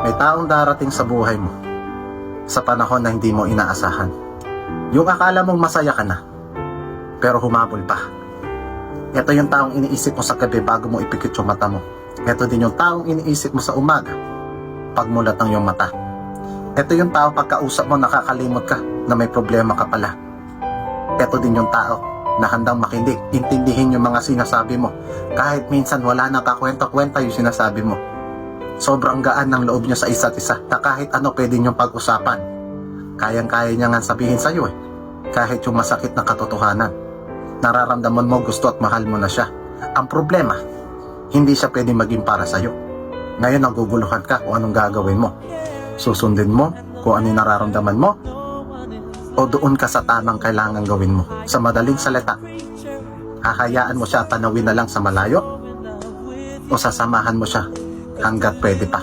May taong darating sa buhay mo sa panahon na hindi mo inaasahan. Yung akala mong masaya ka na, pero humabol pa. Ito yung taong iniisip mo sa gabi bago mo ipikit yung mata mo. Ito din yung taong iniisip mo sa umaga pagmulat ng iyong mata. Ito yung taong pagkausap mo nakakalimot ka na may problema ka pala. Ito din yung tao na handang makinig, intindihin yung mga sinasabi mo kahit minsan wala nang kakwenta-kwenta yung sinasabi mo. Sobrang gaan ng loob niya sa isa't isa na kahit ano pwede niyong pag-usapan. Kayang-kaya niya nga sabihin sa'yo kahit yung masakit na katotohanan. Nararamdaman mo gusto at mahal mo na siya. Ang problema, hindi siya pwede maging para sa'yo. Ngayon naguguluhan ka kung anong gagawin mo. Susundin mo kung ano yung nararamdaman mo o doon ka sa tamang kailangan gawin mo. Sa madaling salita, hahayaan mo siya at tanawin na lang sa malayo o sasamahan mo siya hanggat pwede pa.